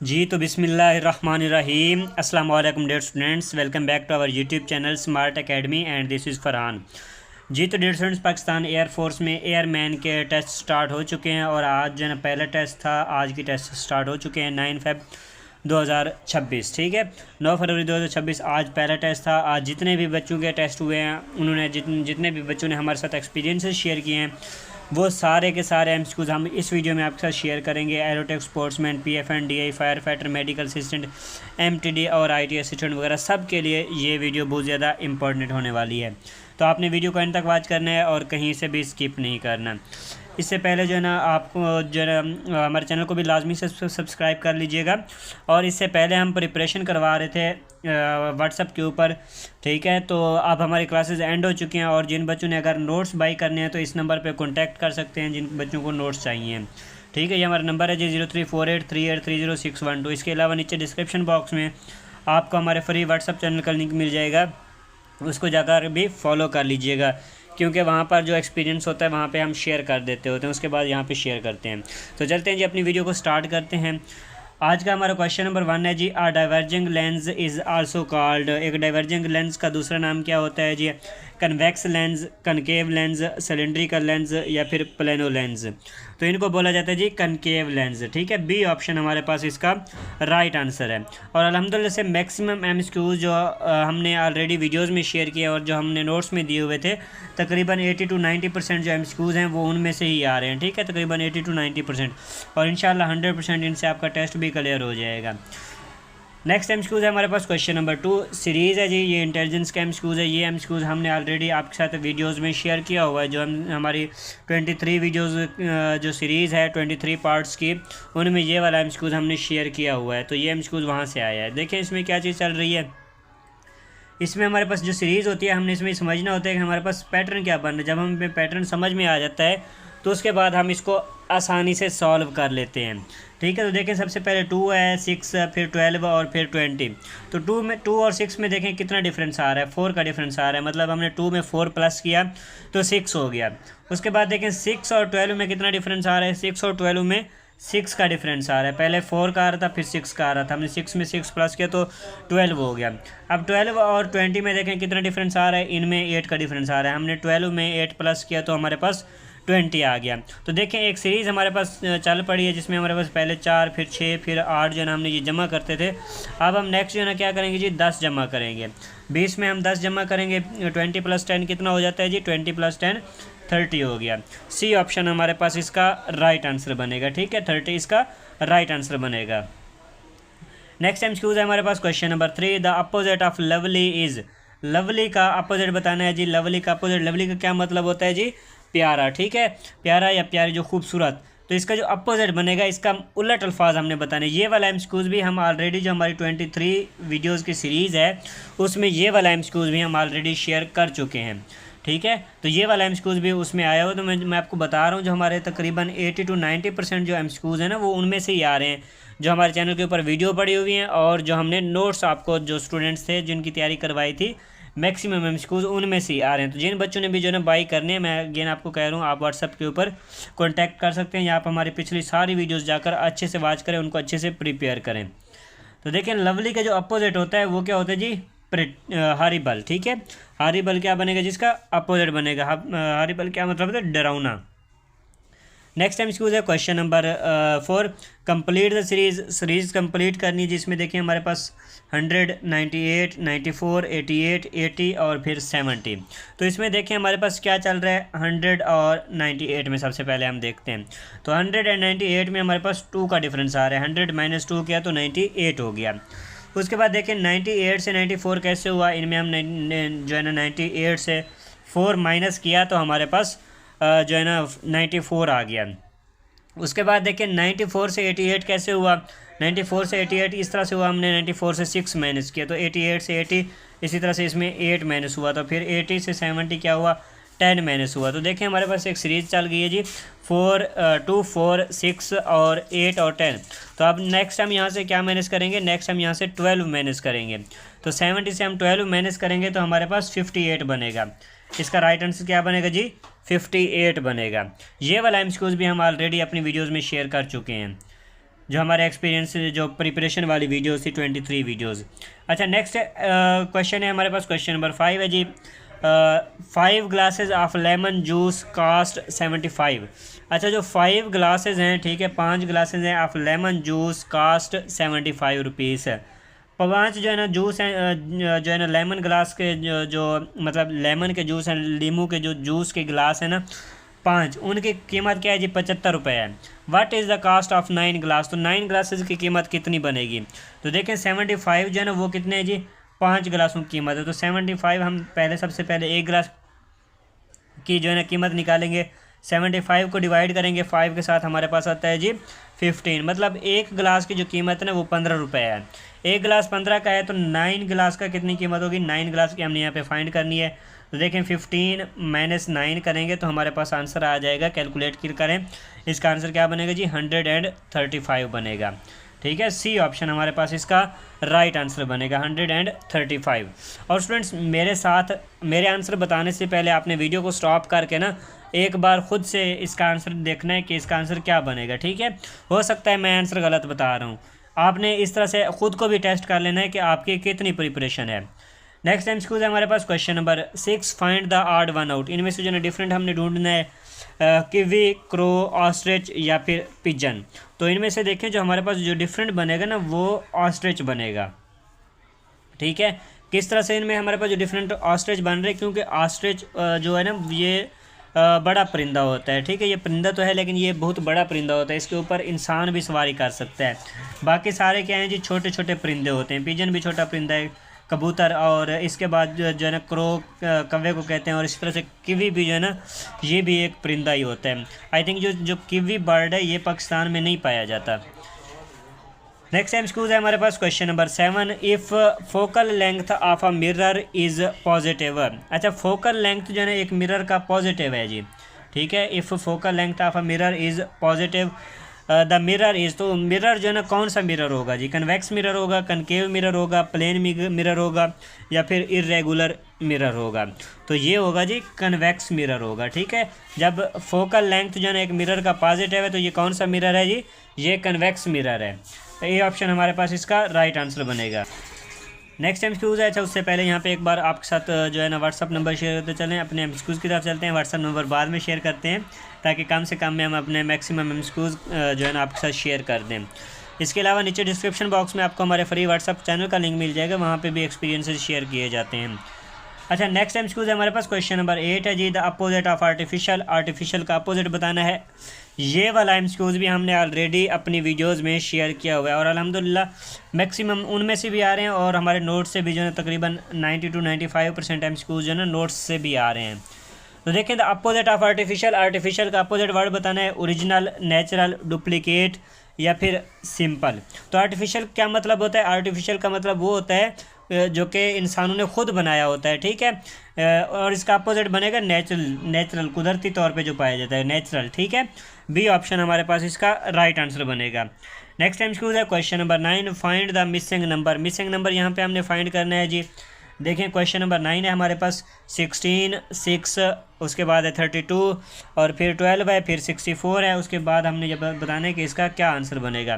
जी तो बिस्मिल्लाहिर्रहमानिर्रहीम अस्सलाम वालेकुम dear students, welcome back to our YouTube channel smart academy and this is Farhan. जी तो डियर स्टूडेंट्स, पाकिस्तान एयरफोर्स में एयरमैन के टेस्ट स्टार्ट हो चुके हैं और आज जो है पहला टेस्ट था, आज की टेस्ट स्टार्ट हो चुके हैं 9 फेब 2026। ठीक है, 9 फरवरी 2026 आज पहला टेस्ट था। आज जितने भी बच्चों के टेस्ट हुए हैं, उन्होंने जितने भी बच्चों ने हमारे साथ एक्सपीरियंसेस शेयर किए हैं, वो सारे के सारे एमसीक्यूज़ हम इस वीडियो में आपके साथ शेयर करेंगे। Aerotech, sportsman, PFN, DI, fire fighter, medical assistant, MTD और आईटी असिस्टेंट वगैरह सब के लिए ये वीडियो बहुत ज़्यादा इंपॉर्टेंट होने वाली है। तो आपने वीडियो को एंड तक वॉच करना है और कहीं से भी स्किप नहीं करना। इससे पहले जो है ना, आपको जो है ना हमारे चैनल को भी लाजमी से सब्सक्राइब कर लीजिएगा। और इससे पहले हम प्रिपरेशन करवा रहे थे व्हाट्सएप के ऊपर, ठीक है। तो अब हमारी क्लासेस एंड हो चुकी हैं और जिन बच्चों ने अगर नोट्स बाई करने हैं तो इस नंबर पे कांटेक्ट कर सकते हैं, जिन बच्चों को नोट्स चाहिए। ठीक है, ये हमारा नंबर है जी 0348383061। इसके अलावा नीचे डिस्क्रिप्शन बॉक्स में आपको हमारे फ्री व्हाट्सएप चैनल का लिंक मिल जाएगा, उसको जाकर भी फॉलो कर लीजिएगा, क्योंकि वहाँ पर जो एक्सपीरियंस होता है वहाँ पे हम शेयर कर देते होते हैं, उसके बाद यहाँ पे शेयर करते हैं। तो चलते हैं जी, अपनी वीडियो को स्टार्ट करते हैं। आज का हमारा क्वेश्चन नंबर 1 है जी, a diverging lens is also called. एक डाइवर्जिंग लेंस का दूसरा नाम क्या होता है जी? Convex lens, concave lens, cylindrical lens या फिर प्लेनो लेंस। तो इनको बोला जाता है जी कनकेव लेंस। ठीक है, बी ऑप्शन हमारे पास इसका राइट आंसर है। और अल्हम्दुलिल्लाह से मैक्सिमम एमसीक्यूज़ जो हमने ऑलरेडी वीडियोस में शेयर किए और जो हमने नोट्स में दिए हुए थे, तकरीबन 80 to 90% जो एमसीक्यूज़ हैं वो उनमें से ही आ रहे हैं। ठीक है, तकरीबन 80 to 90%, और इंशाल्लाह 100% इनसे आपका टेस्ट भी क्लियर हो जाएगा। नेक्स्ट एमसीक्यूज़ है हमारे पास क्वेश्चन नंबर 2 सीरीज़ है जी, ये इंटेलिजेंस का एमसीक्यूज़ है। ये एमसीक्यूज़ हमने ऑलरेडी आपके साथ वीडियोस में शेयर किया हुआ है। जो हमारी 23 वीडियोस जो सीरीज़ है 23 पार्ट्स की, उनमें ये वाला एमसीक्यूज़ हमने शेयर किया हुआ है। तो ये एमसीक्यूज़ वहाँ से आया है। देखें इसमें क्या चीज़ चल रही है। इसमें हमारे पास जो सीरीज़ होती है, हमने इसमें समझना होता है कि हमारे पास पैटर्न क्या बन रहा है। जब हमें पैटर्न समझ में आ जाता है तो उसके बाद हम इसको आसानी से सॉल्व कर लेते हैं। ठीक है, तो देखें सबसे पहले 2 है, 6 है, फिर 12 और फिर 20। तो 2 और 6 में देखें कितना डिफरेंस आ रहा है, 4 का डिफरेंस आ रहा है। मतलब हमने 2 में 4 प्लस किया तो 6 हो गया। उसके बाद देखें 6 और 12 में कितना डिफरेंस आ रहा है। 6 और 12 में 6 का डिफरेंस आ रहा है। पहले 4 का आ रहा था, फिर 6 का आ रहा था। हमने 6 में 6 प्लस किया तो 12 हो गया। अब 12 और 20 में देखें कितना डिफरेंस आ रहा है। इनमें 8 का डिफरेंस आ रहा है। हमने 12 में 8 प्लस किया तो हमारे पास 20 आ गया। तो देखें एक सीरीज़ हमारे पास चल पड़ी है, जिसमें हमारे पास पहले 4 फिर 6 फिर 8 जो है ना हमने ये जमा करते थे। अब हम नेक्स्ट जो है ना क्या करेंगे जी, 10 जमा करेंगे। 20 में हम 10 जमा करेंगे, 20 + 10 कितना हो जाता है जी? 20 + 10 30 हो गया। सी ऑप्शन हमारे पास इसका राइट आंसर बनेगा। ठीक है, 30 इसका राइट आंसर बनेगा। नेक्स्ट एमसीक्यूज है हमारे पास question number 3, the opposite of lovely is. Lovely का अपोजिट बताना है जी। लवली का अपोजिट, लवली का क्या मतलब होता है जी? प्यारा। ठीक है, प्यारा या प्यारी, जो खूबसूरत। तो इसका जो अपोजिट बनेगा, इसका उलट अल्फाज हमने बताने। ये वाला एमसीक्यूज भी हम ऑलरेडी, जो हमारी 23 वीडियोज़ की सीरीज़ है उसमें ये वाला एमसीक्यूज भी हम ऑलरेडी शेयर कर चुके हैं। ठीक है, तो ये वाला एमसीक्यूज भी उसमें आया हो। तो मैं आपको बता रहा हूँ, जो हमारे तकरीबन 80 to 90% जो एमसीक्यूज हैं ना, वो उनमें से ही आ रहे हैं, जो हमारे चैनल के ऊपर वीडियो पड़ी हुई हैं और जो हमने नोट्स आपको, जो स्टूडेंट्स थे जिनकी तैयारी करवाई थी, मैक्सिमम एमसीक्यूज उनमें से ही आ रहे हैं। तो जिन बच्चों ने भी जो है ना बाई करने हैं, मैं अगेन आपको कह रहा हूँ, आप व्हाट्सअप के ऊपर कॉन्टैक्ट कर सकते हैं, या आप हमारी पिछली सारी वीडियोज़ जाकर अच्छे से वॉच करें, उनको अच्छे से प्रिपेयर करें। तो देखें लवली का जो अपोजिट होता है वो क्या होता है जी? हॉरिबल। ठीक है, हॉरिबल क्या बनेगा जिसका अपोजिट बनेगा? हॉरिबल क्या मतलब होता है? डरावना। नेक्स्ट एमसीक्यूज है question number 4, complete the series complete करनी, जिसमें देखिए हमारे पास 100, 98, 94, 88, 80 और फिर 70। तो इसमें देखिए हमारे पास क्या चल रहा है, 100 और 98 में सबसे पहले हम देखते हैं। तो 100 और 98 में हमारे पास 2 का डिफरेंस आ रहा है। 100 - 2 किया तो 98 हो गया। उसके बाद देखें 98 से 94 कैसे हुआ। इनमें हम जो है ना 98 से 4 माइनस किया तो हमारे पास जो है ना 94 आ गया। उसके बाद देखें 94 से 88 कैसे हुआ। 94 से 88 इस तरह से हुआ, हमने 94 से 6 माइनस किया तो 88 से 80, इसी तरह से इसमें 8 माइनस हुआ। तो फिर 80 से 70 क्या हुआ? 10 माइनस हुआ। तो देखें हमारे पास एक सीरीज़ चल गई है जी, 4, 2, 4, 6 और 8 और 10। तो अब नेक्स्ट हम यहाँ से क्या माइनस करेंगे? नेक्स्ट हम यहाँ से 12 माइनस करेंगे। तो 70 से हम 12 माइनस करेंगे तो हमारे पास 58 बनेगा। इसका राइट आंसर क्या बनेगा जी? 58 बनेगा। ये वाला एमसीक्यूज भी हम ऑलरेडी अपनी वीडियोज़ में शेयर कर चुके हैं। जो हमारे एक्सपीरियंस जो प्रिपरेशन वाली वीडियोस थी 23 वीडियोस। अच्छा नेक्स्ट क्वेश्चन है हमारे पास, क्वेश्चन नंबर 5 है जी, 5 glasses of lemon juice cost 75। अच्छा जो 5 ग्लासेस हैं, ठीक है, 5 ग्लासेस हैं of lemon juice cost 75 rupees है। 5 जो है ना जूस हैं, जो है ना लेमन ग्लास के जो मतलब लेमन के जूस हैं, लीमू के जो जूस के गिलास है ना 5, उनकी कीमत क्या है जी, 75 रुपये है। What is the cost of 9 glass, तो 9 ग्लासेस की कीमत कितनी बनेगी? तो देखें 75 जो है ना वो कितने है जी, 5 गिलासों की कीमत है। तो 75 हम पहले सबसे पहले एक गिलास की जो है ना कीमत निकालेंगे, 75 को डिवाइड करेंगे 5 के साथ, हमारे पास आता है जी 15। मतलब एक गिलास की जो कीमत है ना वो 15 रुपये है। एक गिलास 15 का है, तो 9 गिलास का कितनी कीमत होगी? 9 गिलास की हमने यहाँ पे फाइंड करनी है। तो देखें 15 माइनस 9 करेंगे तो हमारे पास आंसर आ जाएगा। कैलकुलेट करें, इसका आंसर क्या बनेगा जी, 135 बनेगा। ठीक है, सी ऑप्शन हमारे पास इसका राइट आंसर बनेगा, 135। और स्टूडेंट्स मेरे साथ मेरे आंसर बताने से पहले आपने वीडियो को स्टॉप करके ना एक बार ख़ुद से इसका आंसर देखना है कि इसका आंसर क्या बनेगा। ठीक है, हो सकता है मैं आंसर गलत बता रहा हूँ, आपने इस तरह से ख़ुद को भी टेस्ट कर लेना है कि आपकी कितनी प्रिपरेशन है। नेक्स्ट टाइम स्कूल है हमारे पास, question number 6, find the odd one out. इनमें से जो है डिफरेंट हमने ढूंढना है, किवी, क्रो, ऑस्ट्रिच या फिर पिजन। तो इनमें से देखें जो हमारे पास जो डिफरेंट बनेगा ना वो ऑस्ट्रिच बनेगा। ठीक है, किस तरह से इनमें हमारे पास जो डिफरेंट ऑस्ट्रिच बन रहे हैं, क्योंकि ऑस्ट्रिच जो है ना ये बड़ा परिंदा होता है। ठीक है, ये परिंदा तो है लेकिन ये बहुत बड़ा परिंदा होता है, इसके ऊपर इंसान भी सवारी कर सकता है। बाकी सारे क्या हैं जी, छोटे छोटे परिंदे होते हैं। पिजन भी छोटा परिंदा है, कबूतर, और इसके बाद जो है ना क्रो कौवे को कहते हैं, और इस तरह से किवी भी जो है ना ये भी एक परिंदा ही होता है। आई थिंक जो किवी बर्ड है ये पाकिस्तान में नहीं पाया जाता। नेक्स्ट टाइम स्कूल है हमारे पास, question number 7, if focal length of a mirror is positive. अच्छा फोकल लेंथ जो है ना एक मिरर का पॉजिटिव है जी। ठीक है, if focal length of a mirror is positive, the mirror is, तो मिरर जो है ना कौन सा मिरर होगा जी, कन्वेक्स मिरर होगा, कनकेव मिरर होगा, प्लेन मिरर होगा या फिर इरेगुलर मिरर होगा? तो ये होगा जी कन्वेक्स मिरर होगा। ठीक है, जब फोकल लेंथ जो है ना एक मिरर का पॉजिटिव है तो ये कौन सा मिरर है जी, ये कन्वेक्स मिरर है। तो ये ऑप्शन हमारे पास इसका राइट आंसर बनेगा। नेक्स्ट टाइम स्कूज है, अच्छा उससे पहले यहाँ पे एक बार आपके साथ जो है ना व्हाट्सअप नंबर शेयर करते चलें, अपने स्कूज की तरफ चलते हैं। व्हाट्सअप नंबर बाद में शेयर करते हैं ताकि कम से कम में हम अपने मैक्सिमम स्कूज जो है ना आपके साथ शेयर कर दें। इसके अलावा नीचे डिस्क्रिप्शन बॉक्स में आपको हमारे फ्री व्हाट्सअप चैनल का लिंक मिल जाएगा, वहाँ पर भी एक्सपीरियंसेस शेयर किए जाते हैं। अच्छा नेक्स्ट टाइम स्कूज है हमारे पास, क्वेश्चन नंबर 8 है जी, the opposite of artificial. Artificial का अपोजिट बताना है। ये वाला एमसीक्यूज़ भी हमने ऑलरेडी अपनी वीडियोस में शेयर किया हुआ है और अल्हम्दुलिल्लाह मैक्सिमम उनमें से भी आ रहे हैं और हमारे नोट्स से भी जो है तकरीबन 90 to 95% एमसीक्यूज़ जो है ना नोट्स से भी आ रहे हैं। तो देखें the opposite of artificial. Artificial का अपोजिट वर्ड बताना है, ओरिजिनल, नेचुरल, डुप्लीकेट या फिर सिंपल। तो आर्टिफिशियल क्या मतलब होता है? आर्टिफिशियल का मतलब वो होता है जो कि इंसानों ने खुद बनाया होता है। ठीक है, और इसका अपोजिट बनेगा नेचुरल। नेचुरल कुदरती तौर पे जो पाया जाता है, नेचुरल। ठीक है, बी ऑप्शन हमारे पास इसका राइट आंसर बनेगा। नेक्स्ट टाइम स्कूल है question number 9, find the missing number. Missing number यहाँ पे हमने फाइंड करना है जी। देखें क्वेश्चन नंबर 9 है हमारे पास, 16, 6, उसके बाद है 32 और फिर 12 है, फिर 64 है। उसके बाद हमने जब बताना है कि इसका क्या आंसर बनेगा।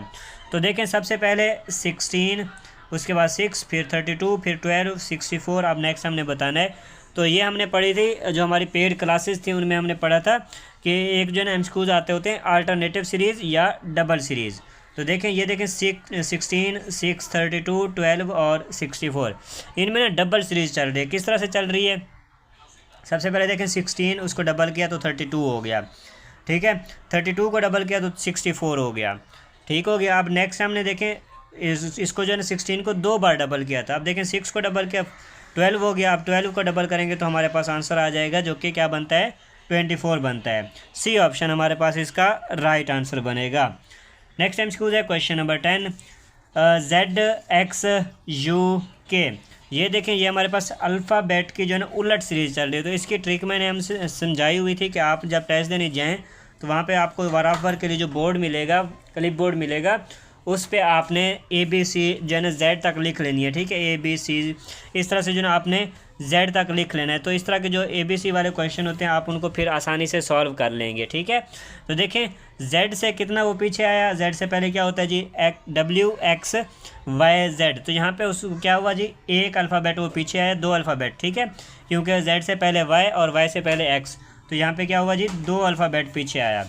तो देखें सबसे पहले 16, उसके बाद 6, फिर 32, फिर 12, 64। अब नेक्स्ट हमने बताना है। तो ये हमने पढ़ी थी, जो हमारी पेड क्लासेस थी उनमें हमने पढ़ा था कि एक जो है ना एमसीक्यूज आते होते हैं अल्टरनेटिव सीरीज़ या डबल सीरीज़। तो देखें ये देखें 16, 6, 32, 12 और 64, इनमें ना डबल सीरीज़ चल रही है। किस तरह से चल रही है? सबसे पहले देखें 16, उसको डबल किया तो 32 हो गया। ठीक है, 32 को डबल किया तो 64 हो गया। ठीक हो गया। अब नेक्स्ट हमने देखें इसको जो है ना 16 को 2 बार डबल किया था। अब देखें 6 को डबल किया 12 हो गया। अब 12 को डबल करेंगे तो हमारे पास आंसर आ जाएगा जो कि क्या बनता है, 24 बनता है। सी ऑप्शन हमारे पास इसका राइट आंसर बनेगा। नेक्स्ट टाइम स्कूल है क्वेश्चन नंबर 10, ZXUK। ये देखें ये हमारे पास अल्फ़ाबेट की जो है ना उलट सीरीज़ चल रही है। तो इसकी ट्रिक मैंने हमसे समझाई हुई थी कि आप जब टेस्ट देने जाएँ तो वहाँ पे आपको बराबर के लिए जो बोर्ड मिलेगा, क्लिप बोर्ड मिलेगा, उस पे आपने ABC जो है ना Z तक लिख लेनी है। ठीक है, ABC इस तरह से जो ना आपने जेड तक लिख लेना है। तो इस तरह के जो ABC वाले क्वेश्चन होते हैं आप उनको फिर आसानी से सॉल्व कर लेंगे, ठीक है। तो देखें जेड से कितना वो पीछे आया, जेड से पहले क्या होता है जी WXYZ। तो यहाँ पे उस क्या हुआ जी, एक अल्फ़ाबेट वो पीछे आया, 2 अल्फ़ाबेट, ठीक है, क्योंकि जेड से पहले Y और Y से पहले X। तो यहाँ पे क्या हुआ जी, 2 अल्फ़ाबेट पीछे आया।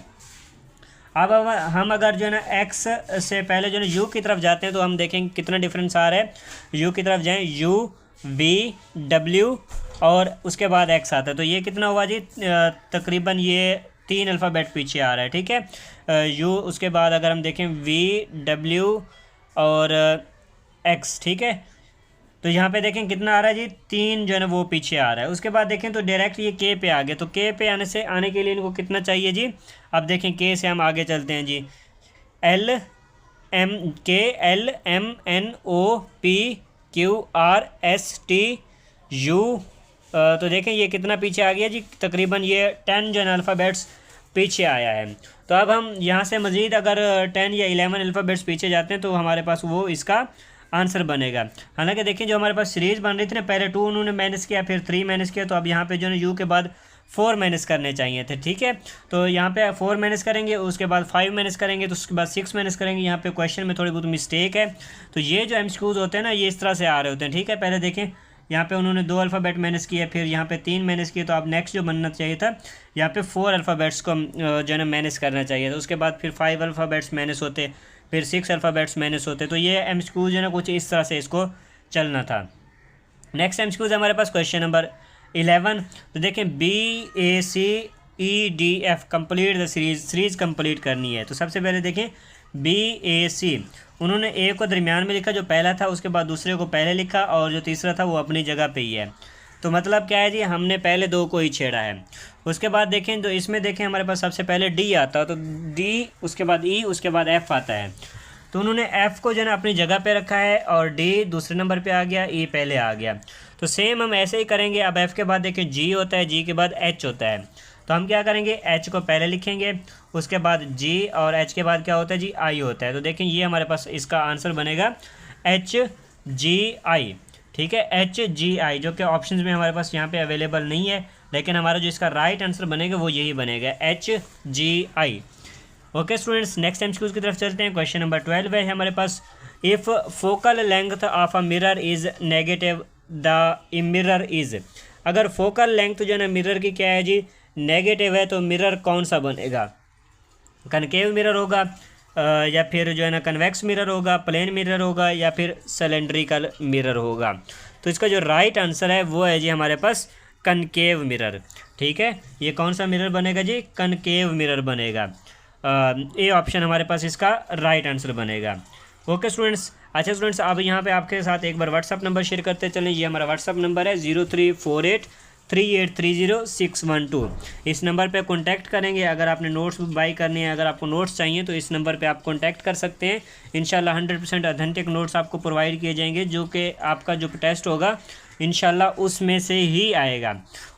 अब हम अगर जो है ना X से पहले जो है U की तरफ जाते हैं तो हम देखेंगे कितना डिफरेंस आ रहा है। U की तरफ जाएं, UVW और उसके बाद X आता है। तो ये कितना हुआ जी, तकरीबन ये 3 अल्फ़ाबेट पीछे आ रहा है, ठीक है। U उसके बाद अगर हम देखें VW और X, ठीक है। तो यहाँ पे देखें कितना आ रहा है जी, 3 जो है ना वो पीछे आ रहा है। उसके बाद देखें तो डायरेक्ट ये K पे आ गया। तो K पे आने के लिए इनको कितना चाहिए जी, अब देखें K से हम आगे चलते हैं जी, LMKLMNOPQRSTU। तो देखें ये कितना पीछे आ गया जी, तकरीबन ये 10 जो है अल्फ़ाबेट्स पीछे आया है। तो अब हम यहाँ से मज़ीद अगर 10 या 11 अल्फ़ाबेट्स पीछे जाते हैं तो हमारे पास वो इसका आंसर बनेगा। हालांकि देखिए जो हमारे पास सीरीज़ बन रही थी ना, पहले 2 उन्होंने माइनस किया, फिर 3 माइनस किया, तो अब यहाँ पे जो है U के बाद 4 माइनस करने चाहिए थे, ठीक है। तो यहाँ पे 4 माइनस करेंगे, उसके बाद 5 माइनस करेंगे, तो उसके बाद 6 माइनस करेंगे। यहाँ पे क्वेश्चन में थोड़ी बहुत मिस्टेक है। तो ये जो MCQs होते हैं ना, ये इस तरह से आ रहे होते हैं, ठीक है। पहले देखें यहाँ पे उन्होंने 2 अल्फ़ाबेट माइनस किए, फिर यहाँ पे 3 माइनस किए, तो अब नेक्स्ट जो बनना चाहिए था यहाँ पे 4 अल्फ़ाबेट्स को जो है ना माइनस करना चाहिए था। उसके बाद फिर 5 अल्फ़ाबेट्स माइनस होते, फिर 6 अल्फ़ाबेट्स माइनस होते। तो ये MCQs जो है ना कुछ इस तरह से इसको चलना था। नेक्स्ट MCQs हमारे पास क्वेश्चन नंबर 11। तो देखें BACEDF complete the series complete करनी है। तो सबसे पहले देखें BAC, उन्होंने A को दरमियान में लिखा जो पहला था, उसके बाद दूसरे को पहले लिखा और जो तीसरा था वो अपनी जगह पे ही है। तो मतलब क्या है जी, हमने पहले 2 को ही छेड़ा है। उसके बाद देखें तो इसमें देखें हमारे पास सबसे पहले D आता है, तो D उसके बाद E उसके बाद F आता है। तो उन्होंने F को जो है ना अपनी जगह पे रखा है और D दूसरे नंबर पे आ गया, E पहले आ गया। तो सेम हम ऐसे ही करेंगे। अब F के बाद देखें G होता है, G के बाद H होता है। तो हम क्या करेंगे, H को पहले लिखेंगे, उसके बाद G और H के बाद क्या होता है जी, I होता है। तो देखें ये हमारे पास इसका आंसर बनेगा HGI, ठीक है, HGI, जो कि ऑप्शंस में हमारे पास यहाँ पे अवेलेबल नहीं है, लेकिन हमारा जो इसका राइट आंसर बनेगा वो यही बनेगा, HGI। Okay students, next MCQs की तरफ चलते हैं। क्वेश्चन नंबर 12 है हमारे पास, if focal length of a mirror is negative the mirror is. अगर फोकल लेंथ जो है ना मिरर की क्या है जी, नेगेटिव है, तो मिरर कौन सा बनेगा, कनकेव मिरर होगा या फिर जो है ना कन्वेक्स मिरर होगा, प्लेन मिरर होगा या फिर सिलेंड्रिकल मिरर होगा। तो इसका जो राइट आंसर है वो है जी हमारे पास कनकेव मिरर, ठीक है। ये कौन सा मिरर बनेगा जी, कनकेव मिरर बनेगा। ये ऑप्शन हमारे पास इसका राइट आंसर बनेगा। ओके स्टूडेंट्स, अच्छा स्टूडेंट्स, अब यहाँ पे आपके साथ एक बार व्हाट्सअप नंबर शेयर करते चलें। ये हमारा व्हाट्सअप नंबर है 03483830 इस नंबर पे कांटेक्ट करेंगे। अगर आपने नोट्स बाई करनी है, अगर आपको नोट्स चाहिए तो इस नंबर पे आप कांटेक्ट कर सकते हैं। इंशाल्लाह 100% ऑथेंटिक नोट्स आपको प्रोवाइड किए जाएंगे, जो कि आपका जो टेस्ट होगा इंशाल्लाह उसमें से ही आएगा।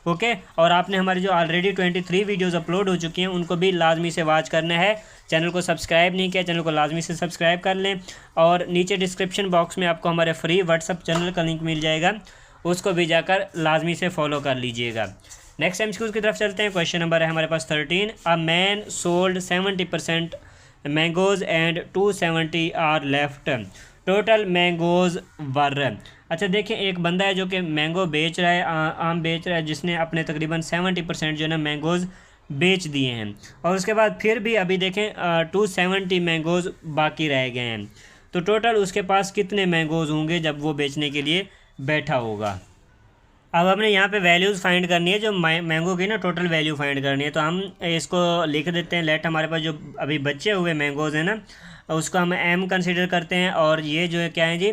ओके, और आपने हमारी जो ऑलरेडी 23 वीडियोज़ अपलोड हो चुकी हैं उनको भी लाजमी से वॉच करना है। चैनल को सब्सक्राइब नहीं किया, चैनल को लाजमी से सब्सक्राइब कर लें, और नीचे डिस्क्रिप्शन बॉक्स में आपको हमारे फ्री व्हाट्सअप चैनल का लिंक मिल जाएगा, उसको भी जाकर लाजमी से फॉलो कर लीजिएगा। नेक्स्ट MCQs की तरफ चलते हैं। क्वेश्चन नंबर है हमारे पास 13, a man sold 70% mangoes and 270 are left, total mangoes were. अच्छा देखें, एक बंदा है जो कि मैंगो बेच रहा है, आम बेच रहा है, जिसने अपने तकरीबन 70% जो है ना मैंगोज़ बेच दिए हैं, और उसके बाद फिर भी अभी देखें 270 मैंगोज़ बाकी रह गए हैं। तो टोटल उसके पास कितने मैंगोज़ होंगे जब वो बेचने के लिए बैठा होगा। अब हमने यहाँ पे वैल्यूज़ फाइंड करनी है, जो मैंगो की ना टोटल वैल्यू फाइंड करनी है। तो हम इसको लिख देते हैं, लेट हमारे पास जो अभी बचे हुए मैंगोज़ हैं ना उसको हम M कंसीडर करते हैं, और ये जो है क्या है जी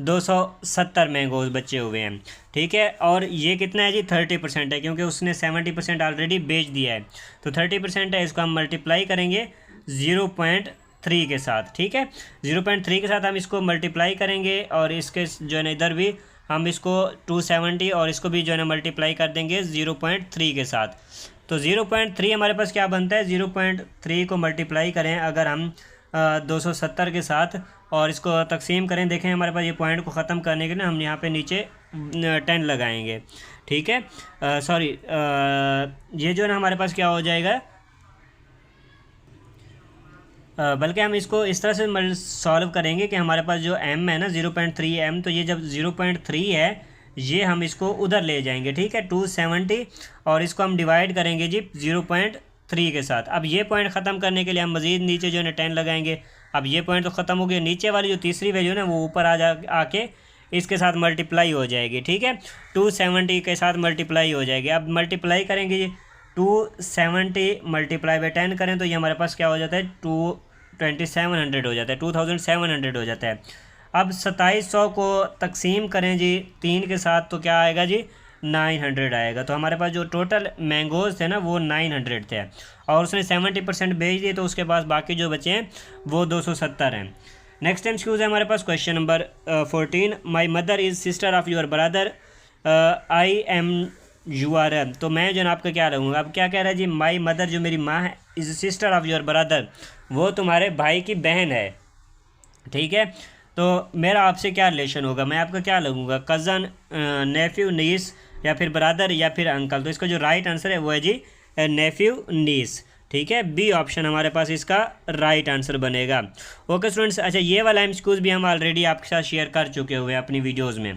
270 मैंगोज़ बचे हुए हैं, ठीक है। और ये कितना है जी 30% है, क्योंकि उसने 70% ऑलरेडी बेच दिया है। तो 30% है, इसको हम मल्टीप्लाई करेंगे 0.3 के साथ, ठीक है। 0.3 के साथ हम इसको मल्टीप्लाई करेंगे, और इसके जो है ना इधर भी हम इसको 270 और इसको भी जो है ना मल्टीप्लाई कर देंगे 0.3 के साथ। तो 0.3 हमारे पास क्या बनता है, 0.3 को मल्टीप्लाई करें अगर हम 270 के साथ, और इसको तकसीम करें। देखें हमारे पास ये पॉइंट को ख़त्म करने के लिए हम यहाँ पे नीचे 10 लगाएंगे, ठीक है। सॉरी, ये जो है ना हमारे पास क्या हो जाएगा, बल्कि हम इसको इस तरह से सॉल्व करेंगे कि हमारे पास जो m है ना 0.3 m, तो ये जब 0.3 है ये हम इसको उधर ले जाएंगे, ठीक है, 270, और इसको हम डिवाइड करेंगे जी 0.3 के साथ। अब ये पॉइंट ख़त्म करने के लिए हम मज़ीद नीचे जो है 10 लगाएंगे। अब ये पॉइंट तो ख़त्म हो गया, नीचे वाली जो तीसरी वैल्यू ना वो ऊपर आके इसके साथ मल्टीप्लाई हो जाएगी, ठीक है, 270 के साथ मल्टीप्लाई हो जाएगी। अब मल्टीप्लाई करेंगे जी 270 मल्टीप्लाई बाई 10 करें तो ये हमारे पास क्या हो जाता है 2700 हो जाता है, 2700 हो जाता है। अब 2700 को तकसीम करें जी 3 के साथ तो क्या आएगा जी 900 आएगा। तो हमारे पास जो टोटल मैंगोज़ थे ना वो 900 थे, और उसने 70% बेच दिए, तो उसके पास बाकी जो बचे हैं वो 270 हैं। नेक्स्ट टाइम एक्सक्यूज़ है हमारे पास question number 14। My mother is sister of your brother, I am you are am. तो मैं जो है आपका क्या रहूँगा, अब क्या कह रहा है जी, माई मदर जो मेरी माँ है, is sister of your brother, वो तुम्हारे भाई की बहन है, ठीक है। तो मेरा आपसे क्या रिलेशन होगा, मैं आपका क्या लगूंगा, कज़न, नेफ्यू, नीस, या फिर ब्रदर, या फिर अंकल। तो इसका जो राइट आंसर है वो है जी नेफ्यू, नीस, ठीक है। बी ऑप्शन हमारे पास इसका राइट आंसर बनेगा। ओके स्टूडेंट्स, अच्छा ये वाला एमसीक्यूज़ भी हम ऑलरेडी आपके साथ शेयर कर चुके हुए हैं अपनी वीडियोज़ में।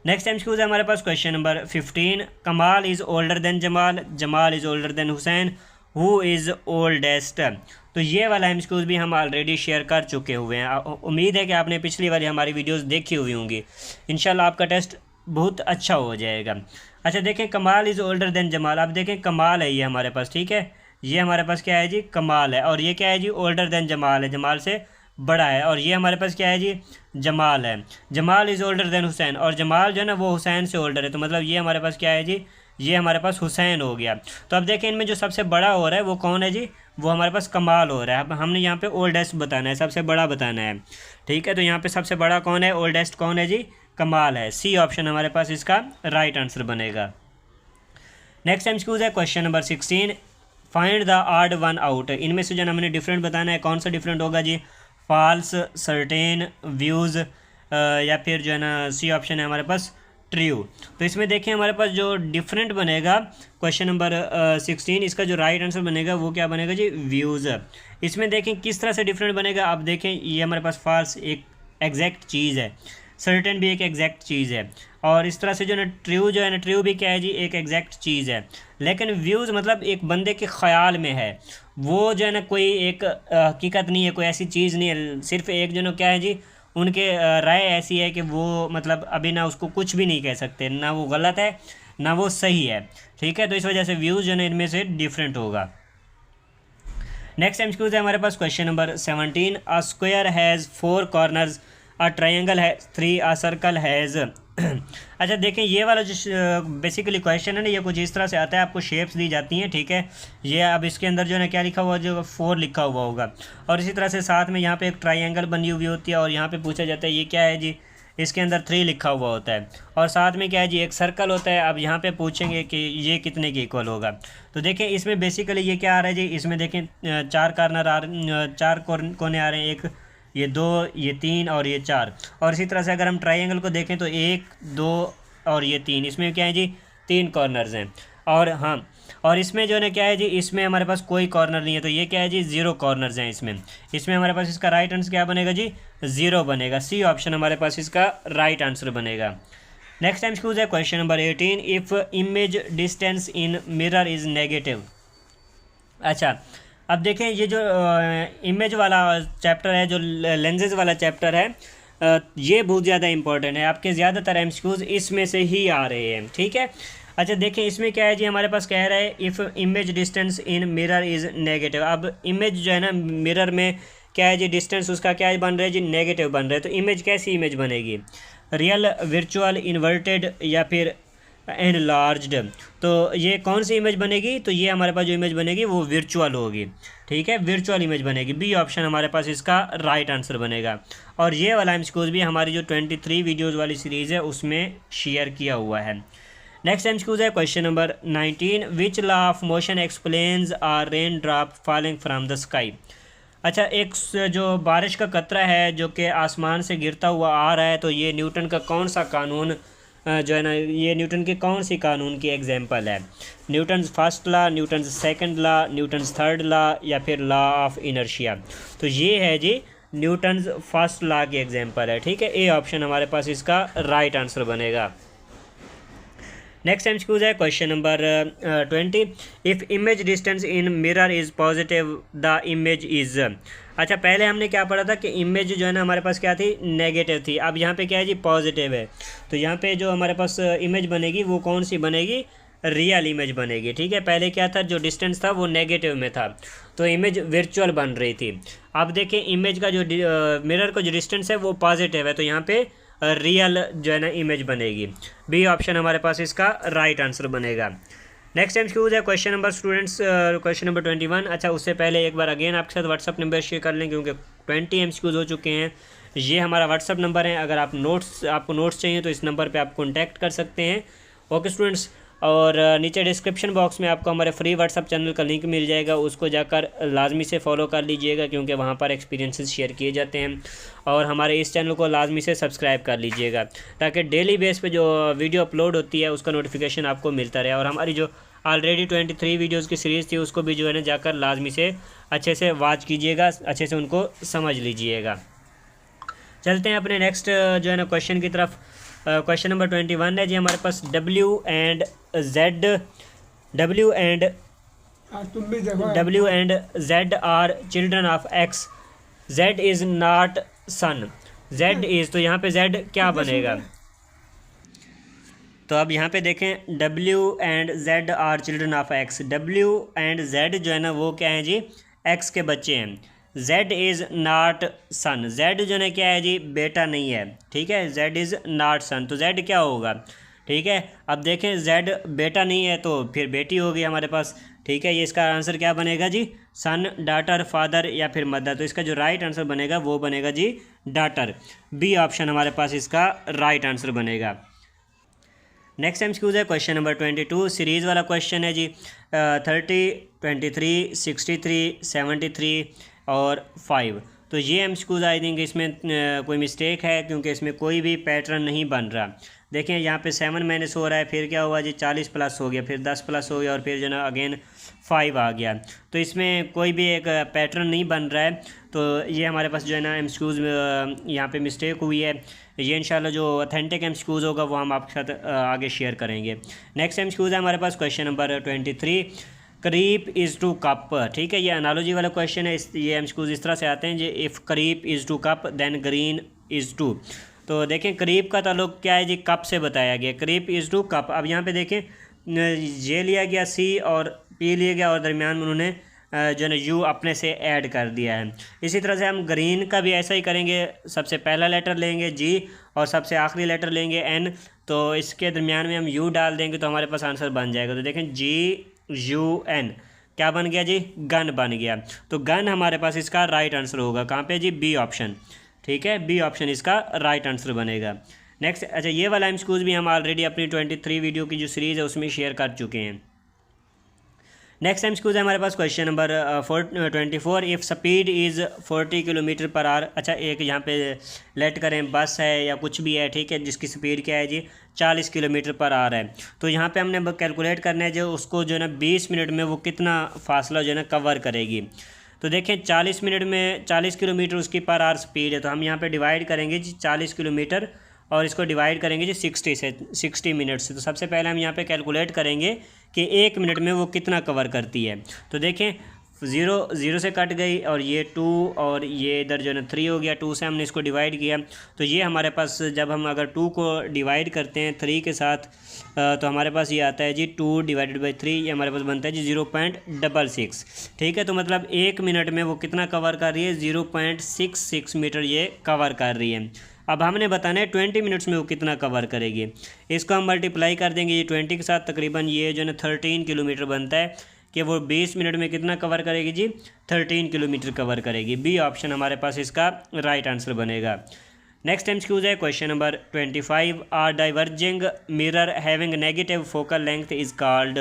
नेक्स्ट एमसीक्यूज़ है हमारे पास क्वेश्चन नंबर 15। कमाल is older then Jamal, Jamal is older then Hussain, who is oldest. तो ये वाला एमसीक्यूज़ भी हम ऑलरेडी शेयर कर चुके हुए हैं। उम्मीद है कि आपने पिछली वाली हमारी वीडियोस देखी हुई होंगी। इंशाल्लाह आपका टेस्ट बहुत अच्छा हो जाएगा। अच्छा देखें, कमाल इज़ ओल्डर देन जमाल। अब देखें कमाल है ये हमारे पास, ठीक है, ये हमारे पास क्या है जी कमाल है, और ये क्या है जी ओल्डर देन जमाल है, जमाल से बड़ा है। और ये हमारे पास क्या है जी जमाल है, Jamal is older then Hussain, और जमाल जो है ना वो हुसैन से ओल्डर है। तो मतलब ये हमारे पास क्या है जी, ये हमारे पास हुसैन हो गया। तो अब देखें इनमें जो सबसे बड़ा हो रहा है वो कौन है जी, वो हमारे पास कमाल हो रहा है। अब हमने यहाँ पे ओल्डेस्ट बताना है, सबसे बड़ा बताना है, ठीक है। तो यहाँ पे सबसे बड़ा कौन है, ओल्डेस्ट कौन है जी, कमाल है। सी ऑप्शन हमारे पास इसका राइट आंसर बनेगा। नेक्स्ट एमसीक्यूज़ है question number 16। Find the odd one out. इनमें से जो है हमने डिफरेंट बताना है, कौन सा डिफरेंट होगा जी, फॉल्स, सर्टेन, व्यूज़, या फिर जो है ना सी ऑप्शन है हमारे पास ट्रू। तो इसमें देखें हमारे पास जो डिफरेंट बनेगा क्वेश्चन नंबर 16, इसका जो राइट आंसर बनेगा वो क्या बनेगा जी, व्यूज़। इसमें देखें किस तरह से डिफरेंट बनेगा। आप देखें ये हमारे पास फॉल्स एक एग्जैक्ट चीज़ है, सर्टेन भी एक एग्जैक्ट चीज़ है, और इस तरह से जो है ना ट्रू भी क्या है जी एक एग्जैक्ट चीज़ है। लेकिन व्यूज़ मतलब एक बंदे के ख्याल में है, वो जो है ना कोई एक हकीकत नहीं है, कोई ऐसी चीज़ नहीं है, सिर्फ एक जो है क्या है जी उनके राय ऐसी है कि वो मतलब अभी ना उसको कुछ भी नहीं कह सकते, ना वो गलत है ना वो सही है, ठीक है। तो इस वजह से व्यूज़ जो है इनमें से डिफरेंट होगा। नेक्स्ट एमसीक्यूज़ है हमारे पास question number 17। A square has 4 corners, a triangle है 3, अ सर्कल हैज़। अच्छा देखें ये वाला जो बेसिकली क्वेश्चन है ना ये कुछ इस तरह से आता है, आपको शेप्स दी जाती हैं, ठीक है। ये अब इसके अंदर जो है ना क्या लिखा हुआ, जो 4 लिखा हुआ होगा, और इसी तरह से साथ में यहाँ पे एक ट्रायंगल बनी हुई होती है, और यहाँ पे पूछा जाता है ये क्या है जी, इसके अंदर 3 लिखा हुआ होता है, और साथ में क्या है जी एक सर्कल होता है। अब यहाँ पे पूछेंगे कि ये कितने के इक्वल होगा। तो देखें इसमें बेसिकली ये क्या आ रहा है जी, इसमें देखें 4 कॉर्नर आ रहे, 4 कोने आ रहे हैं, एक ये 2, ये 3 और ये 4। और इसी तरह से अगर हम ट्रायंगल को देखें तो 1, 2 और ये 3, इसमें क्या है जी 3 कॉर्नर्स हैं। और हाँ, और इसमें जो है ना क्या है जी, इसमें हमारे पास कोई कॉर्नर नहीं है, तो ये क्या है जी 0 कॉर्नर्स हैं इसमें हमारे पास इसका राइट आंसर क्या बनेगा जी 0 बनेगा। सी ऑप्शन हमारे पास इसका राइट आंसर बनेगा। नेक्स्ट टाइम स्क्यूज है question number 18। If image distance in mirror is negative. अच्छा अब देखें ये जो इमेज वाला चैप्टर है, जो लेंसेज वाला चैप्टर है, ये बहुत ज़्यादा इंपॉर्टेंट है, आपके ज़्यादातर एमसीक्यूज़ इसमें से ही आ रहे हैं, ठीक है। अच्छा देखें इसमें क्या है जी, हमारे पास कह रहा है if image distance in mirror is negative. अब इमेज जो है ना मिरर में क्या है जी, डिस्टेंस उसका क्या बन रहा है जी नेगेटिव बन रहा है। तो इमेज कैसी इमेज बनेगी, रियल, वर्चुअल, इन्वर्टेड या फिर एनलार्ज्ड। तो ये कौन सी इमेज बनेगी, तो ये हमारे पास जो इमेज बनेगी वो वर्चुअल होगी, ठीक है, वर्चुअल इमेज बनेगी। बी ऑप्शन हमारे पास इसका राइट आंसर बनेगा। और ये वाला एमसीक्यूज़ भी हमारी जो 23 वीडियोज़ वाली सीरीज़ है उसमें शेयर किया हुआ है। नेक्स्ट एमसीक्यूज़ है question number 19। Which law of motion explains are rain drop falling from the sky. अच्छा, एक जो बारिश का कतरा है जो कि आसमान से गिरता हुआ आ रहा है, तो ये न्यूटन का कौन सा कानून जो है ना, ये न्यूटन के कौन सी कानून की एग्जांपल है? Newton's first law, Newton's second law, Newton's third law या फिर लॉ ऑफ इनर्शिया? तो ये है जी न्यूटन्स फर्स्ट लॉ की एग्जांपल है। ठीक है, ए ऑप्शन हमारे पास इसका राइट आंसर बनेगा। नेक्स्ट एमसीक्यूज है question number 20। If image distance in mirror is positive the image is. अच्छा, पहले हमने क्या पढ़ा था कि इमेज जो है ना हमारे पास क्या थी, नेगेटिव थी। अब यहाँ पे क्या है जी, पॉजिटिव है। तो यहाँ पे जो हमारे पास इमेज बनेगी वो कौन सी बनेगी, रियल इमेज बनेगी। ठीक है, पहले क्या था, जो डिस्टेंस था वो नेगेटिव में था, तो इमेज वर्चुअल बन रही थी। अब देखिए इमेज का जो मिरर का जो डिस्टेंस है वो पॉजिटिव है, तो यहाँ पे रियल जो है ना इमेज बनेगी। बी ऑप्शन हमारे पास इसका राइट आंसर बनेगा। नेक्स्ट एमसीक्यूज है question number students, question number 21। अच्छा, उससे पहले एक बार अगेन आपके साथ व्हाट्सअप नंबर शेयर कर लें, क्योंकि 20 एमसीक्यूज हो चुके हैं। ये हमारा व्हाट्सअप नंबर है, अगर आपको नोट्स चाहिए तो इस नंबर पे आप कॉन्टैक्ट कर सकते हैं। ओके स्टूडेंट्स, और नीचे डिस्क्रिप्शन बॉक्स में आपको हमारे फ्री व्हाट्सअप चैनल का लिंक मिल जाएगा, उसको जाकर लाजमी से फॉलो कर लीजिएगा, क्योंकि वहाँ पर एक्सपीरियंसेस शेयर किए जाते हैं। और हमारे इस चैनल को लाजमी से सब्सक्राइब कर लीजिएगा, ताकि डेली बेस पे जो वीडियो अपलोड होती है उसका नोटिफिकेशन आपको मिलता रहे। और हमारी जो ऑलरेडी 23 वीडियोज़ की सीरीज़ थी उसको भी जो है ना जाकर लाजमी से अच्छे से वॉच कीजिएगा, अच्छे से उनको समझ लीजिएगा। चलते हैं अपने नेक्स्ट जो है ना क्वेश्चन की तरफ। क्वेश्चन नंबर 21 है जी हमारे पास। W and Z are children of X। Z is not son. Z is, तो यहाँ पे Z क्या बनेगा? तो अब यहाँ पे देखें, W and Z are children of X। W and Z जो है ना वो क्या है जी, X के बच्चे हैं। Z is not son. Z जो है क्या है जी, बेटा नहीं है। ठीक है, Z इज़ नॉट सन, तो Z क्या होगा? ठीक है, अब देखें Z बेटा नहीं है तो फिर बेटी होगी हमारे पास। ठीक है, ये इसका आंसर क्या बनेगा जी, सन, डॉटर, फादर या फिर मदर। तो इसका जो राइट आंसर बनेगा वो बनेगा जी डॉटर। बी ऑप्शन हमारे पास इसका राइट आंसर बनेगा। नेक्स्ट एमसीक्यूज है क्वेश्चन नंबर 22, सीरीज़ वाला क्वेश्चन है जी। 30, 23, 63, 73 और 5। तो ये एमसीक्यूज आई थिंक इसमें कोई मिस्टेक है, क्योंकि इसमें कोई भी पैटर्न नहीं बन रहा। देखें यहाँ पे 7 माइनस हो रहा है, फिर क्या हुआ जी 40 प्लस हो गया, फिर 10 प्लस हो गया, और फिर जो ना अगेन 5 आ गया। तो इसमें कोई भी एक पैटर्न नहीं बन रहा है, तो ये हमारे पास जो है ना एमसीक्यूज यहाँ पे मिस्टेक हुई है। ये इंशाल्लाह जो ऑथेंटिक एमसीक्यूज होगा वो हम आपके साथ आगे शेयर करेंगे। नेक्स्ट एमसीक्यूज है हमारे पास क्वेश्चन नंबर 23, करीब इज़ टू कप। ठीक है, ये एनालॉजी वाला क्वेश्चन है। ये एमसीक्यूज इस तरह से आते हैं जी, इफ़ करीब is to cup then green is to. तो देखें करीब का ताल्लुक क्या है जी, कप से बताया गया, करीब इज़ टू कप। अब यहाँ पे देखें ये लिया गया C और P लिया गया, और दरमियान में उन्होंने जो है ना U अपने से ऐड कर दिया है। इसी तरह से हम ग्रीन का भी ऐसा ही करेंगे, सबसे पहला लेटर लेंगे G और सबसे आखिरी लेटर लेंगे N, तो इसके दरमियान में हम U डाल देंगे तो हमारे पास आंसर बन जाएगा। तो देखें GUN क्या बन गया जी, गन बन गया। तो गन हमारे पास इसका राइट आंसर होगा, कहाँ पे जी, बी ऑप्शन। ठीक है, बी ऑप्शन इसका राइट आंसर बनेगा। नेक्स्ट, अच्छा ये वाला एमसीक्यूज भी हम ऑलरेडी अपनी 23 वीडियो की जो सीरीज़ है उसमें शेयर कर चुके हैं। नेक्स्ट एमसीक्यूज है हमारे पास question number 24, if speed is 40 kilometre per hour. अच्छा, एक यहाँ पे लेट करें बस है या कुछ भी है, ठीक है, जिसकी स्पीड क्या है जी 40 किलोमीटर पर आवर है। तो यहाँ पे हमने कैलकुलेट करना है जो उसको जो है ना 20 मिनट में वो कितना फासला जो है ना कवर करेगी। तो देखें 40 मिनट में 40 किलोमीटर उसकी पर आवर स्पीड है, तो हम यहाँ पे डिवाइड करेंगे जी 40 किलोमीटर और इसको डिवाइड करेंगे जी 60 मिनट से। तो सबसे पहले हम यहाँ पे कैलकुलेट करेंगे कि 1 मिनट में वो कितना कवर करती है। तो देखें 0 से कट गई, और ये 2 और ये इधर जो है ना 3 हो गया, 2 से हमने इसको डिवाइड किया। तो ये हमारे पास जब हम अगर 2 को डिवाइड करते हैं 3 के साथ तो हमारे पास ये आता है जी 2 डिवाइडेड बाई 3, ये हमारे पास बनता है जी 0.66। ठीक है, तो मतलब 1 मिनट में वो कितना कवर कर रही है, 0.66 मीटर ये कवर कर रही है। अब हमने बताना है 20 मिनट्स में वो कितना कवर करेगी। इसको हम मल्टीप्लाई कर देंगे ये 20 के साथ, तकरीबन ये जो है ना 13 किलोमीटर बनता है कि वो 20 मिनट में कितना कवर करेगी जी, 13 किलोमीटर कवर करेगी। बी ऑप्शन हमारे पास इसका राइट आंसर बनेगा। नेक्स्ट एमसीक्यूज है question number 25, a diverging mirror having negative focal length is called.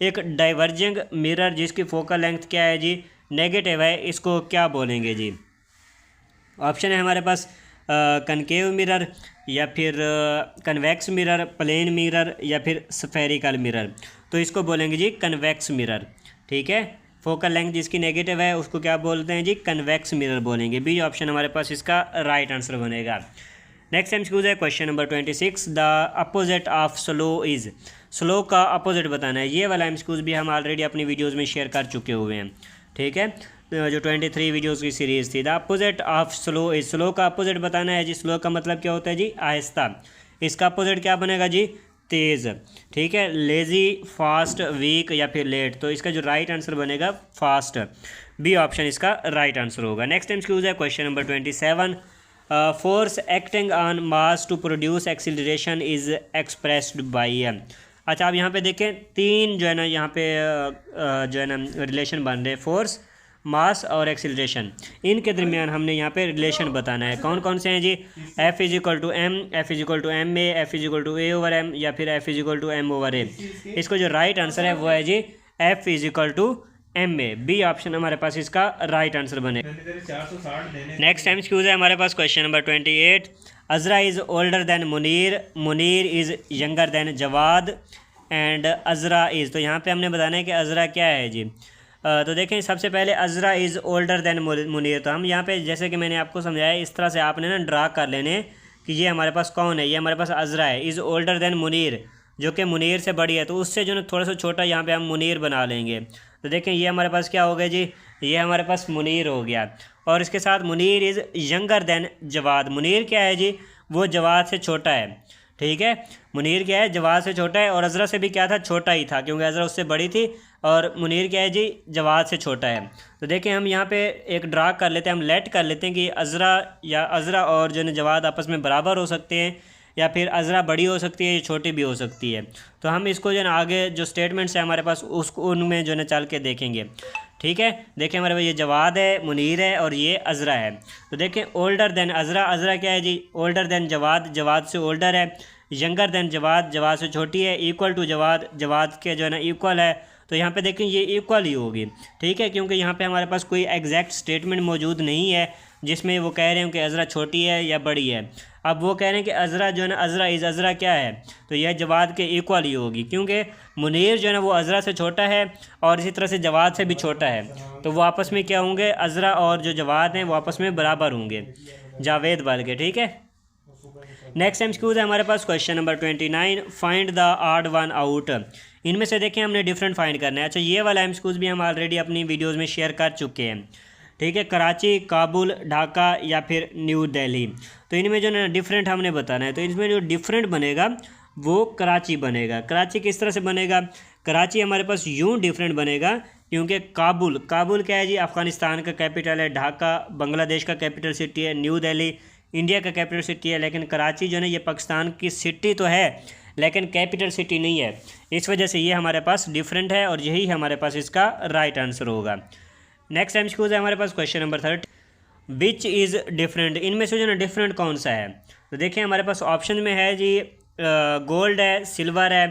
एक डाइवर्जिंग मिरर जिसकी फोकल लेंथ क्या है जी, नेगेटिव है इसको क्या बोलेंगे जी? ऑप्शन है हमारे पास कनकेव मिरर, या फिर कन्वेक्स मिरर, प्लेन मिरर, या फिर स्फेरिकल मिरर। तो इसको बोलेंगे जी कन्वेक्स मिरर। ठीक है, फोकल लेंथ जिसकी नेगेटिव है उसको क्या बोलते हैं जी? कन्वेक्स मिरर बोलेंगे। बी ऑप्शन हमारे पास इसका राइट आंसर बनेगा। नेक्स्ट एमसीक्यू है question number 26, the opposite of slow is. Slow का अपोजिट बताना है। ये वाला एमसीक्यूज भी हम ऑलरेडी अपनी वीडियोज़ में शेयर कर चुके हुए हैं। ठीक है, जो 23 वीडियोज़ की सीरीज़ थी। The opposite of slow is, slow का अपोजिट बताना है जी। स्लो का मतलब क्या होता है जी? आहिस्ता। इसका अपोजिट क्या बनेगा जी? तेज़। ठीक है, लेज़ी, फास्ट, वीक, या फिर लेट। तो इसका जो राइट आंसर बनेगा फास्ट। बी ऑप्शन इसका राइट आंसर होगा। नेक्स्ट एमसीक्यूज है question number 27, force acting on mass to produce acceleration is expressed by. अच्छा, अब यहाँ पे देखें तीन जो है ना, यहाँ पे जो है ना रिलेशन बन रहे हैं, फोर्स, मास और एक्सीलरेशन। इनके दरमियान हमने यहाँ पे रिलेशन बताना है। कौन कौन से हैं जी? F is equal to M, F is equal to M A, F is equal to A over M, या फिर F is equal to M over A. इसको जो राइट आंसर है वो है जी F is equal to M A. B option हमारे पास इसका राइट आंसर बने। नेक्स्ट टाइम एक्सक्यूज है हमारे पास question number 28, Azra is older than Munir, Munir is younger than Jawad, and Azra is. तो यहाँ पे हमने बताना है कि अजरा क्या है जी। तो देखें, सबसे पहले अजरा इज़ ओल्डर देन मुनीर। तो हम यहाँ पे जैसे कि मैंने आपको समझाया, इस तरह से आपने ना ड्रा कर लेने कि ये हमारे पास कौन है। ये हमारे पास अजरा है, इज़ ओल्डर देन मुनीर, जो कि मुनीर से बड़ी है। तो उससे जो ना थोड़ा सा छोटा यहाँ पे हम मुनीर बना लेंगे। तो देखें, ये हमारे पास क्या हो गया जी? ये हमारे पास मुनीर हो गया। और इसके साथ Munir is younger than Jawad. Munir क्या है जी? वो जवाद से छोटा है। ठीक है, मुनीर क्या है? जवाद से छोटा है। और अजरा से भी क्या था? छोटा ही था, क्योंकि अजरा उससे बड़ी थी। और मुनीर क्या है जी? जवाद से छोटा है। तो देखें, हम यहाँ पे एक ड्रा कर लेते हैं, हम लेट कर लेते हैं कि अजरा और जो है जवाद आपस में बराबर हो सकते हैं, या फिर अजरा बड़ी हो सकती है, या छोटी भी हो सकती है। तो हम इसको जो है ना आगे जो स्टेटमेंट्स है हमारे पास उसको उनमें जो है ना चल के देखेंगे। ठीक है, देखें हमारे पास ये जवाद है, मुनीर है, और ये अजरा है। तो देखें, ओल्डर देन अजरा, अजरा क्या है जी? ओल्डर देन जवाद, जवाद से ओल्डर है। यंगर देन जवाद, जवाद से छोटी है। इक्वल टू जवाद, जवाद के जो है ना इक्वल है। तो यहाँ पे देखें ये इक्वल ही होगी। ठीक है, क्योंकि यहाँ पे हमारे पास कोई एग्जैक्ट स्टेटमेंट मौजूद नहीं है जिसमें वो कह रहे हैं कि अजरा छोटी है या बड़ी है। अब वो कह रहे हैं कि अजरा जो है ना, अजरा इज़, अजरा क्या है? तो यह जवाद के इक्वल ही होगी, क्योंकि मुनीर जो है ना वो अजरा से छोटा है, और इसी तरह से जवाद से भी छोटा है। तो वो आपस में क्या होंगे? अजरा और जो जवाद हैं वो आपस में बराबर होंगे, जावेद बल के। ठीक है, नेक्स्ट एमसीक्यूज है हमारे पास question number 29, find the odd one out. इनमें से देखें, हमने डिफरेंट फाइंड करना है। अच्छा, ये वाला एमसीक्यूज भी हम ऑलरेडी अपनी वीडियोज़ में शेयर कर चुके हैं। ठीक है, कराची, काबुल, ढाका, या फिर न्यू दिल्ली। तो इनमें जो ना डिफरेंट हमने बताना है। तो इसमें जो डिफरेंट बनेगा वो कराची बनेगा। कराची किस तरह से बनेगा? कराची हमारे पास यूँ डिफरेंट बनेगा, क्योंकि काबुल, काबुल क्या है जी? अफ़गानिस्तान का कैपिटल है। ढाका बांग्लादेश का कैपिटल सिटी है। न्यू दिल्ली इंडिया का कैपिटल सिटी है। लेकिन कराची जो है ये पाकिस्तान की सिटी तो है, लेकिन कैपिटल सिटी नहीं है। इस वजह से ये हमारे पास डिफरेंट है, और यही हमारे पास इसका राइट आंसर होगा। नेक्स्ट एमसीक्यूज है हमारे पास question number 30, which is different. इनमें से जो ना डिफरेंट कौन सा है? तो देखिए, हमारे पास ऑप्शन में है जी गोल्ड है, सिल्वर है,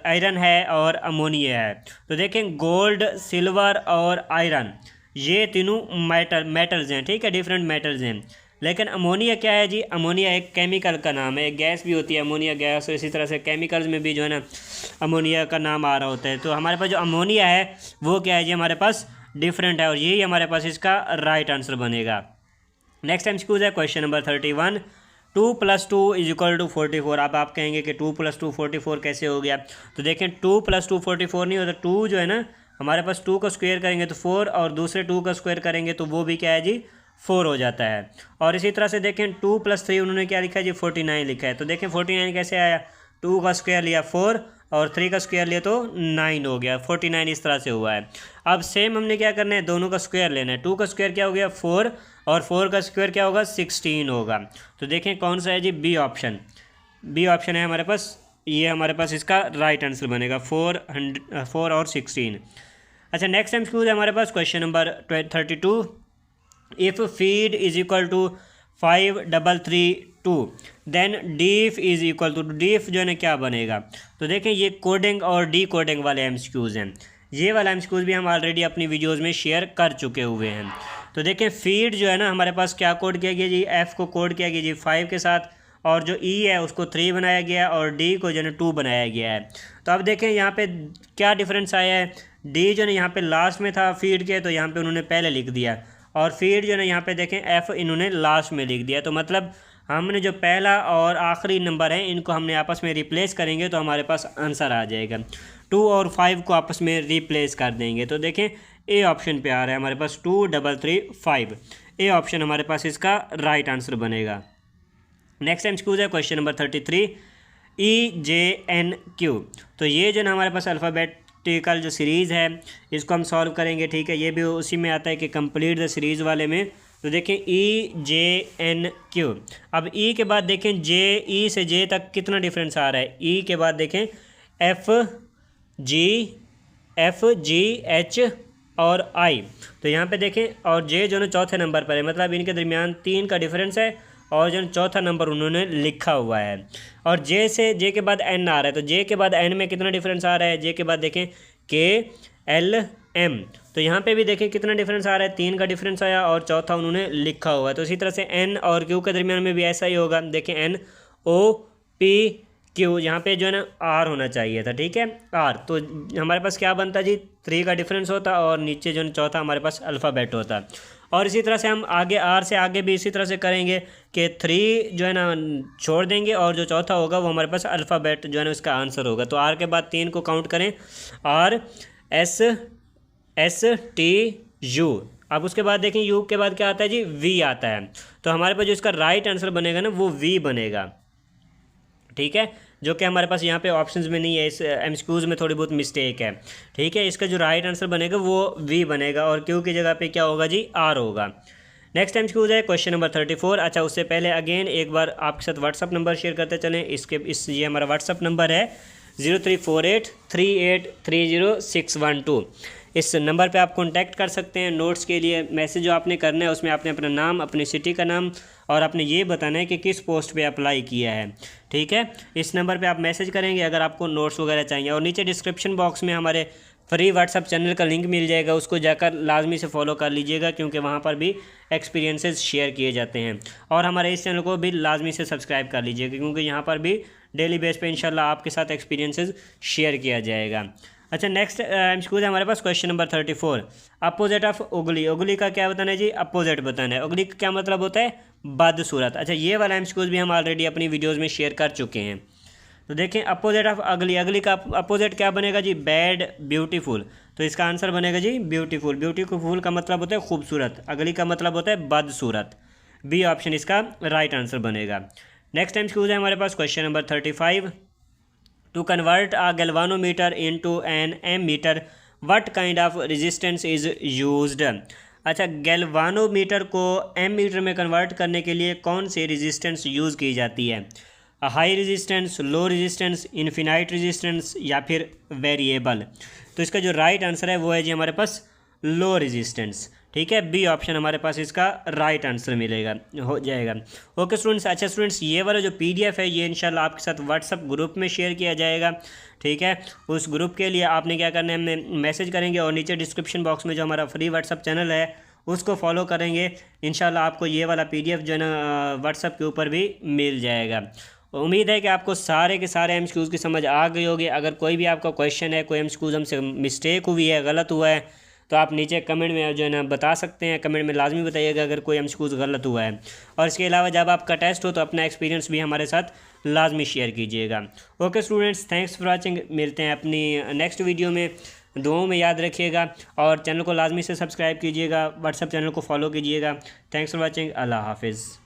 आयरन है, और अमोनिया है। तो देखें, गोल्ड, सिल्वर और आयरन ये तीनों मेटल्स हैं। ठीक है, डिफरेंट मेटल्स हैं। लेकिन अमोनिया क्या है जी? अमोनिया एक केमिकल का नाम है, एक गैस भी होती है अमोनिया गैस। इसी तरह से केमिकल्स में भी जो है ना अमोनिया का नाम आ रहा होता है। तो हमारे पास जो अमोनिया है वो क्या है जी? हमारे पास डिफरेंट है, और यही हमारे पास इसका राइट आंसर बनेगा। नेक्स्ट एमसीक्यूज है क्वेश्चन नंबर 31, 2 + 2 = 44। अब आप कहेंगे कि 2 + 2 44 कैसे हो गया? तो देखें, 2 + 2 44 नहीं होता। 2 जो है ना, हमारे पास 2 का स्क्वायर करेंगे तो 4, और दूसरे 2 का स्क्वायर करेंगे तो वो भी क्या है जी? 4 हो जाता है। और इसी तरह से देखें, 2 + 3 उन्होंने क्या लिखा है जी? 49 लिखा है। तो देखें 49 कैसे आया? 2 का स्क्वायर लिया 4, और 3 का स्क्वायर लिया तो 9 हो गया। 49 इस तरह से हुआ है। अब सेम हमने क्या करना है? दोनों का स्क्वायर लेना है। 2 का स्क्वायर क्या हो गया? 4, और 4 का स्क्वायर क्या होगा? 16 होगा। तो देखें कौन सा है जी? B option. बी ऑप्शन है हमारे पास, ये हमारे पास इसका राइट आंसर बनेगा, 4 और 16। अच्छा, नेक्स्ट एमसीक्यू है हमारे पास question number 32, if feed is equal to 5332 then डीफ इज इक्वल टू, डीफ जो है ना क्या बनेगा? तो देखें, ये कोडिंग और डी कोडिंग वाले एमसीक्यूज़ हैं। ये वाला एमसीक्यूज़ भी हम ऑलरेडी अपनी वीडियोस में शेयर कर चुके हुए हैं। तो देखें फीड जो है ना हमारे पास क्या कोड किया गया जी, एफ़ को कोड किया गया जी 5 के साथ, और जो ई है उसको 3 बनाया गया है और डी को जो है 2 बनाया गया है। तो अब देखें यहाँ पे क्या डिफरेंस आया है, डी जो है यहाँ पे लास्ट में था फीड के, तो यहाँ पे उन्होंने पहले लिख दिया, और फीड जो है यहाँ पे देखें एफ़ इन्होंने लास्ट में लिख दिया। तो मतलब हमने जो पहला और आखिरी नंबर है इनको हमने आपस में रिप्लेस करेंगे तो हमारे पास आंसर आ जाएगा। 2 और 5 को आपस में रिप्लेस कर देंगे। तो देखें ए ऑप्शन पे आ रहा है हमारे पास 2 3 3 5। ए ऑप्शन हमारे पास इसका राइट आंसर बनेगा। नेक्स्ट एमसीक्यू है क्वेश्चन नंबर 33, EJNQ। तो ये जो ना हमारे पास अल्फ़ाबेटिकल जो सीरीज़ है इसको हम सॉल्व करेंगे, ठीक है। ये भी उसी में आता है कि कंप्लीट द सीरीज़ वाले में। तो देखें EJNQ, अब ई के बाद देखें जे, ई से जे तक कितना डिफरेंस आ रहा है। ई के बाद देखें FGH और I, तो यहाँ पे देखें, और जे जो ना चौथे नंबर पर है, मतलब इनके दरमियान 3 का डिफरेंस है, और जो चौथा नंबर उन्होंने लिखा हुआ है। और जे से जे के बाद एन आ रहा है, तो जे के बाद एन में कितना डिफरेंस आ रहा है। जे के बाद देखें KLM, तो यहाँ पे भी देखें कितना डिफरेंस आ रहा है, 3 का डिफरेंस आया, और चौथा उन्होंने लिखा हुआ है। तो इसी तरह से एन और क्यू के दरमियान में भी ऐसा ही होगा। देखें NOPQ, यहाँ पे जो है ना आर होना चाहिए था, ठीक है, आर। तो हमारे पास क्या बनता जी, 3 का डिफरेंस होता, और नीचे जो है चौथा हमारे पास अल्फ़ाबेट होता। और इसी तरह से हम आगे आर से आगे भी इसी तरह से करेंगे कि 3 जो है ना छोड़ देंगे, और जो चौथा होगा वो हमारे पास अल्फ़ाबेट जो है ना उसका आंसर होगा। तो आर के बाद 3 को काउंट करें, RSSTU। अब उसके बाद देखें यू के बाद क्या आता है जी, वी आता है। तो हमारे पास जो इसका राइट आंसर बनेगा ना वो वी बनेगा, ठीक है, जो कि हमारे पास यहाँ पे ऑप्शंस में नहीं है। इस एमसीक्यूज़ में थोड़ी बहुत मिस्टेक है, ठीक है। इसका जो राइट आंसर बनेगा वो वी बनेगा, और क्यू की जगह पे क्या होगा जी, आर होगा। नेक्स्ट एमसीक्यूज़ है क्वेश्चन नंबर 34। अच्छा, उससे पहले अगेन एक बार आपके साथ व्हाट्सअप नंबर शेयर करते चलें। ये हमारा व्हाट्सअप नंबर है 03483830 इस नंबर पे आप कांटेक्ट कर सकते हैं। नोट्स के लिए मैसेज जो आपने करना है उसमें आपने अपना नाम, अपनी सिटी का नाम, और आपने ये बताना है कि किस पोस्ट पे अप्लाई किया है, ठीक है। इस नंबर पे आप मैसेज करेंगे अगर आपको नोट्स वगैरह चाहिए। और नीचे डिस्क्रिप्शन बॉक्स में हमारे फ्री व्हाट्सअप चैनल का लिंक मिल जाएगा, उसको जाकर लाजमी से फॉलो कर लीजिएगा, क्योंकि वहाँ पर भी एक्सपीरियंसेस शेयर किए जाते हैं। और हमारे इस चैनल को भी लाजमी से सब्सक्राइब कर लीजिएगा, क्योंकि यहाँ पर भी डेली बेस पे इंशाल्लाह आपके साथ एक्सपीरियंसेस शेयर किया जाएगा। अच्छा, नेक्स्ट एमसीक्यू है हमारे पास क्वेश्चन नंबर 34, अपोजिट ऑफ उगली। उगली का क्या बताना है जी, अपोजिट बताना है। उगली का क्या मतलब होता है, बदसूरत। अच्छा, ये वाला एमसीक्यूज भी हम ऑलरेडी अपनी वीडियोज़ में शेयर कर चुके हैं। तो देखें अपोजिट ऑफ अगली, अगली का अपोजिट क्या बनेगा जी, बैड ब्यूटीफुल। तो इसका आंसर बनेगा जी ब्यूटीफुल। ब्यूटीफुल का मतलब होता है खूबसूरत, अगली का मतलब होता है बदसूरत। बी ऑप्शन इसका राइट आंसर बनेगा। नेक्स्ट एमसीक्यूज है हमारे पास question number 35, to convert a galvanometer into an ammeter what kind of resistance is used. अच्छा, गैल्वानोमीटर को एमीटर में कन्वर्ट करने के लिए कौन सी रेजिस्टेंस यूज़ की जाती है, high resistance, low resistance, infinite resistance, या फिर वेरिएबल। तो इसका जो राइट आंसर है वो है जी हमारे पास लो रेजिस्टेंस, ठीक है। बी ऑप्शन हमारे पास इसका राइट आंसर मिलेगा, हो जाएगा। ओके स्टूडेंट्स, अच्छा स्टूडेंट्स, ये वाला जो पीडीएफ है ये इंशाल्लाह आपके साथ व्हाट्सअप ग्रुप में शेयर किया जाएगा, ठीक है। उस ग्रुप के लिए आपने क्या करना है, हमें मैसेज करेंगे, और नीचे डिस्क्रिप्शन बॉक्स में जो हमारा फ्री व्हाट्सअप चैनल है उसको फॉलो करेंगे। इंशाल्लाह आपको ये वाला पीडीएफ जो है ना व्हाट्सअप के ऊपर भी मिल जाएगा। उम्मीद है कि आपको सारे के सारे एमसीक्यूज़ की समझ आ गई होगी। अगर कोई भी आपका क्वेश्चन है, कोई एमसीक्यूज़ हमसे मिस्टेक हुई है, गलत हुआ है, तो आप नीचे कमेंट में जो है ना बता सकते हैं। कमेंट में लाजमी बताइएगा अगर कोई एमसीक्यूज़ गलत हुआ है। और इसके अलावा जब आपका टेस्ट हो तो अपना एक्सपीरियंस भी हमारे साथ लाजमी शेयर कीजिएगा। Okay students, thanks for watching. मिलते हैं अपनी नेक्स्ट वीडियो में। दुआओं में याद रखिएगा, और चैनल को लाजमी से सब्सक्राइब कीजिएगा, व्हाट्सएप चैनल को फॉलो कीजिएगा। Thanks for watching. अल्लाह हाफिज़।